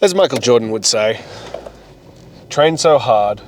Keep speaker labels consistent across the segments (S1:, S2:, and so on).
S1: As Michael Jordan would say, train so hard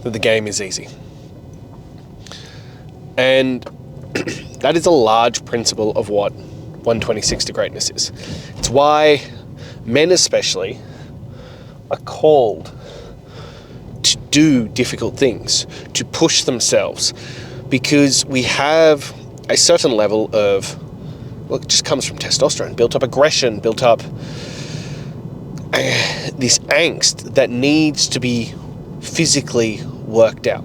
S1: that the game is easy. And that is a large principle of what 126 to greatness is. It's why men especially are called to do difficult things, to push themselves, because we have a certain level of, well, it just comes from testosterone, built up aggression, built up this angst that needs to be physically worked out.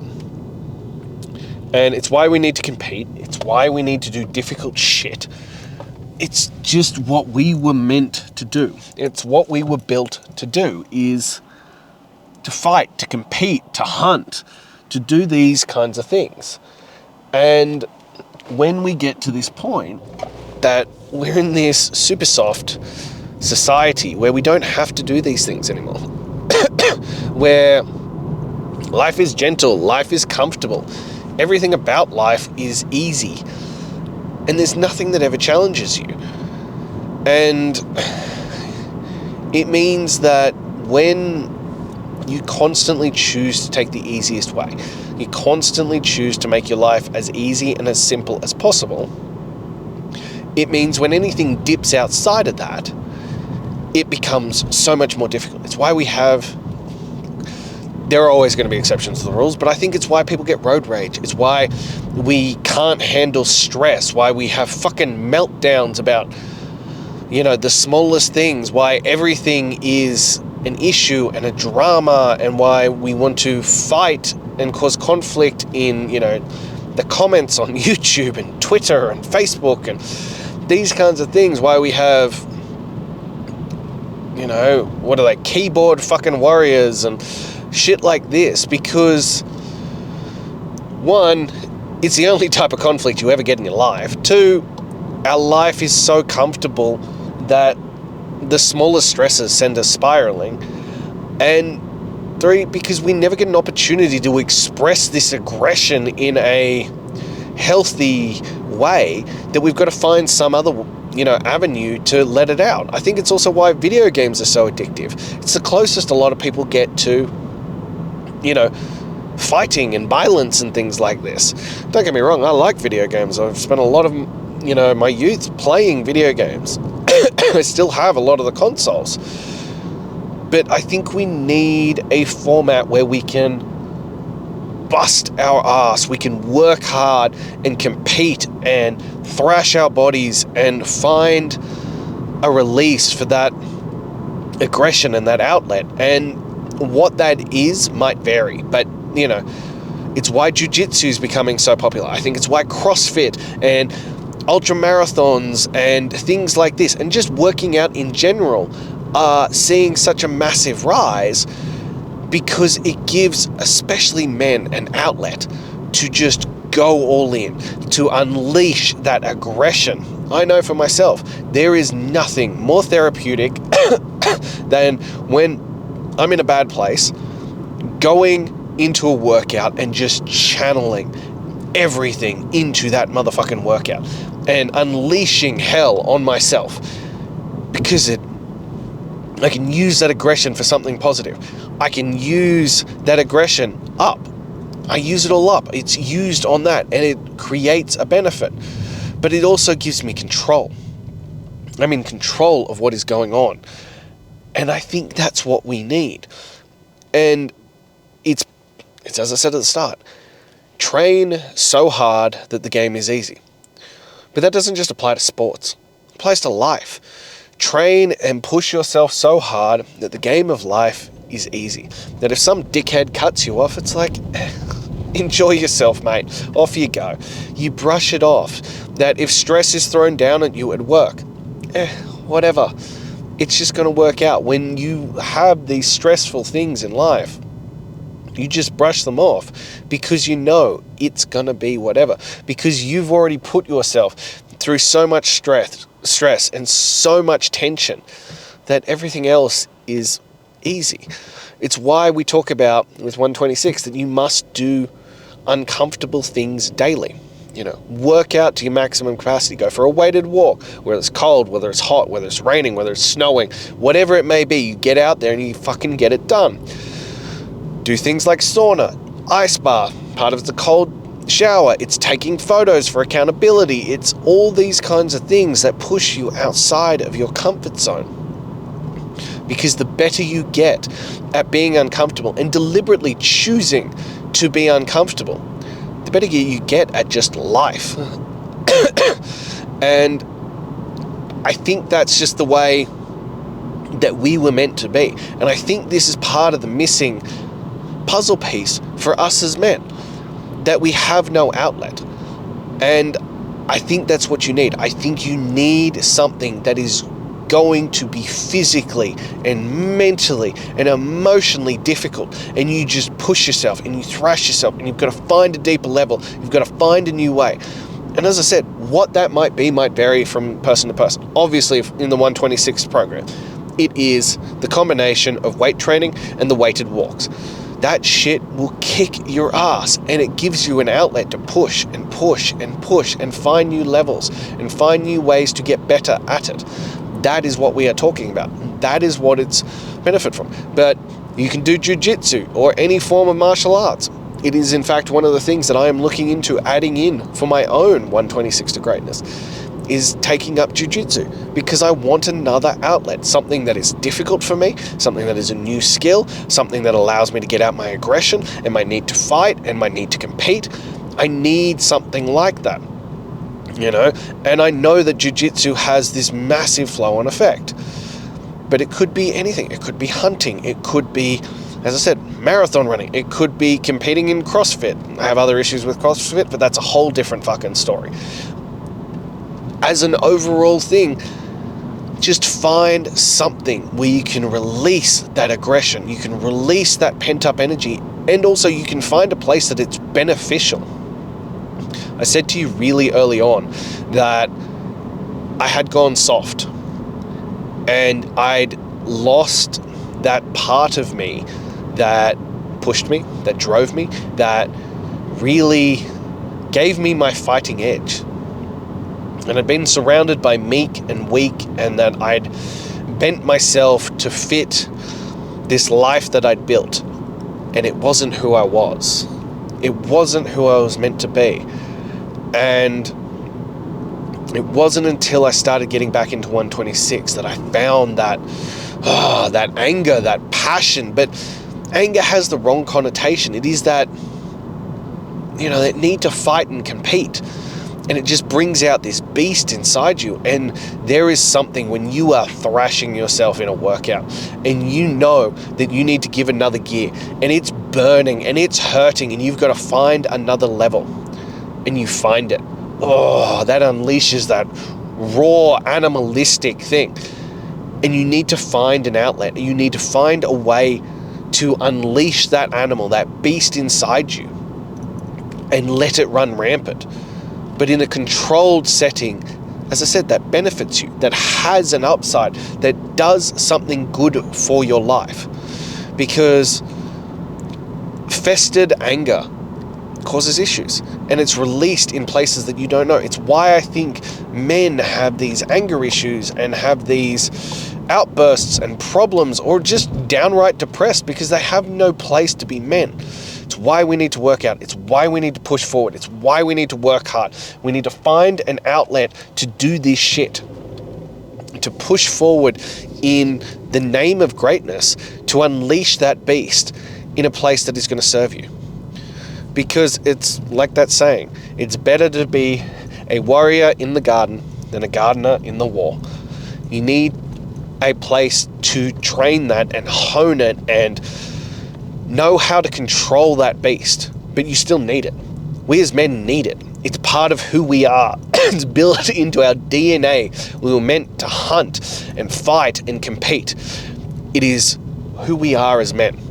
S1: And it's why we need to compete. It's why we need to do difficult shit. It's just what we were meant to do. It's what we were built to do, is to fight, to compete, to hunt, to do these kinds of things. And when we get to this point that we're in this super soft society where we don't have to do these things anymore, where life is gentle, life is comfortable, everything about life is easy, and there's nothing that ever challenges you. And it means that when you constantly choose to take the easiest way, you constantly choose to make your life as easy and as simple as possible, it means when anything dips outside of that, it becomes so much more difficult. It's why there are always going to be exceptions to the rules, but I think it's why people get road rage. It's why we can't handle stress, why we have fucking meltdowns about, the smallest things, why everything is an issue and a drama, and why we want to fight and cause conflict in, the comments on YouTube and Twitter and Facebook and these kinds of things, why we have, what are they, keyboard fucking warriors and shit like this, because one, it's the only type of conflict you ever get in your life. Two, our life is so comfortable that the smallest stresses send us spiraling. And three, because we never get an opportunity to express this aggression in a healthy way, that we've got to find some other avenue to let it out. I think it's also why video games are so addictive. It's the closest a lot of people get to fighting and violence and things like this. Don't get me wrong, I like video games. I've spent a lot of, my youth playing video games. I still have a lot of the consoles. But I think we need a format where we can bust our ass, we can work hard and compete and thrash our bodies and find a release for that aggression and that outlet. And what that is might vary, but it's why jiu-jitsu is becoming so popular. I think it's why CrossFit and ultra marathons and things like this, and just working out in general, are seeing such a massive rise, because it gives especially men an outlet to just go all in, to unleash that aggression. I know for myself, there is nothing more therapeutic than when I'm in a bad place, going into a workout and just channeling everything into that motherfucking workout and unleashing hell on myself, because I can use that aggression for something positive. I can use that aggression up. I use it all up. It's used on that, and it creates a benefit. But it also gives me control. I'm in control of what is going on. And I think that's what we need. And it's as I said at the start, train so hard that the game is easy. But that doesn't just apply to sports. It applies to life. Train and push yourself so hard that the game of life is easy. That if some dickhead cuts you off, it's like, enjoy yourself, mate. Off you go. You brush it off. That if stress is thrown down at you at work, whatever. It's just going to work out. When you have these stressful things in life, you just brush them off, because it's going to be whatever. Because you've already put yourself through so much stress and so much tension that everything else is easy. It's why we talk about with 126 that you must do uncomfortable things daily. work out to your maximum capacity. Go for a weighted walk, whether it's cold, whether it's hot, whether it's raining, whether it's snowing, whatever it may be. You get out there and you fucking get it done. Do things like sauna, ice bath, part of the cold shower. It's taking photos for accountability. It's all these kinds of things that push you outside of your comfort zone. Because the better you get at being uncomfortable and deliberately choosing to be uncomfortable, the better you get at just life. And I think that's just the way that we were meant to be. And I think this is part of the missing puzzle piece for us as men, that we have no outlet. And I think that's what you need. I think you need something that is going to be physically and mentally and emotionally difficult, and you just push yourself and you thrash yourself, and you've got to find a deeper level, you've got to find a new way. And as I said, what that might be might vary from person to person. Obviously, in the 126 program, it is the combination of weight training and the weighted walks. That shit will kick your ass, and it gives you an outlet to push and push and push and find new levels and find new ways to get better at it. That is what we are talking about. That is what it's benefit from. But you can do jiu-jitsu or any form of martial arts. It is, in fact, one of the things that I am looking into adding in for my own 126 to greatness, is taking up jiu-jitsu, because I want another outlet, something that is difficult for me, something that is a new skill, something that allows me to get out my aggression and my need to fight and my need to compete. I need something like that. And I know that jiu-jitsu has this massive flow-on effect, but it could be anything. It could be hunting. It could be, as I said, marathon running. It could be competing in CrossFit. I have other issues with CrossFit, but that's a whole different fucking story. As an overall thing, just find something where you can release that aggression. You can release that pent-up energy, and also you can find a place that it's beneficial. I said to you really early on that I had gone soft, and I'd lost that part of me that pushed me, that drove me, that really gave me my fighting edge. And I'd been surrounded by meek and weak, and that I'd bent myself to fit this life that I'd built, and it wasn't who I was. It wasn't who I was meant to be. And it wasn't until I started getting back into 126 that I found that anger, that passion. But anger has the wrong connotation. It is that, that need to fight and compete. And it just brings out this beast inside you. And there is something when you are thrashing yourself in a workout and you know that you need to give another gear, and it's burning and it's hurting, and you've got to find another level. And you find it. Oh, that unleashes that raw animalistic thing. And you need to find an outlet. You need to find a way to unleash that animal, that beast inside you, and let it run rampant. But in a controlled setting, as I said, that benefits you, that has an upside, that does something good for your life. Because festered anger causes issues, and it's released in places that you don't know. It's why I think men have these anger issues and have these outbursts and problems, or just downright depressed, because they have no place to be men. It's why we need to work out. It's why we need to push forward. It's why we need to work hard. We need to find an outlet to do this shit, to push forward in the name of greatness, to unleash that beast in a place that is going to serve you. Because it's like that saying, it's better to be a warrior in the garden than a gardener in the war. You need a place to train that and hone it and know how to control that beast, but you still need it. We as men need it. It's part of who we are. It's built into our DNA. We were meant to hunt and fight and compete. It is who we are as men.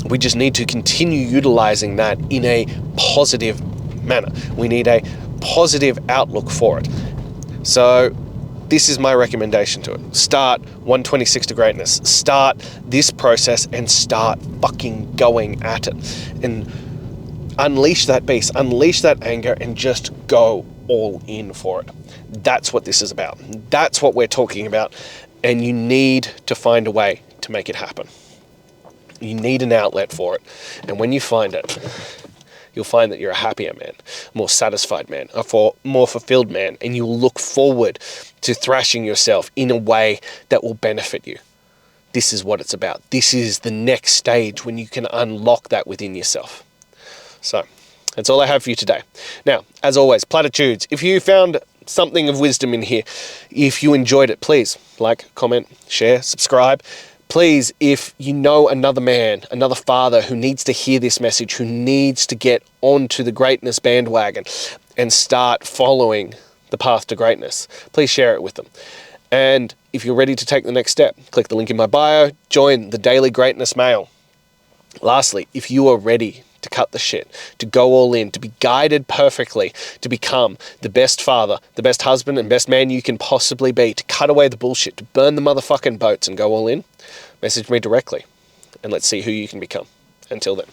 S1: We just need to continue utilizing that in a positive manner. We need a positive outlook for it. So this is my recommendation to it. Start 126 to greatness. Start this process and start fucking going at it. And unleash that beast, unleash that anger, and just go all in for it. That's what this is about. That's what we're talking about. And you need to find a way to make it happen. You need an outlet for it. And when you find it, you'll find that you're a happier man, more satisfied man, a more fulfilled man, and you'll look forward to thrashing yourself in a way that will benefit you. This is what it's about. This is the next stage when you can unlock that within yourself. So that's all I have for you today. Now, as always, platitudes. If you found something of wisdom in here, if you enjoyed it, please like, comment, share, subscribe. Please, if you know another man, another father who needs to hear this message, who needs to get onto the greatness bandwagon and start following the path to greatness, please share it with them. And if you're ready to take the next step, click the link in my bio, join the Daily Greatness Mail. Lastly, if you are ready to cut the shit, to go all in, to be guided perfectly, to become the best father, the best husband and best man you can possibly be, to cut away the bullshit, to burn the motherfucking boats and go all in, message me directly and let's see who you can become. Until then.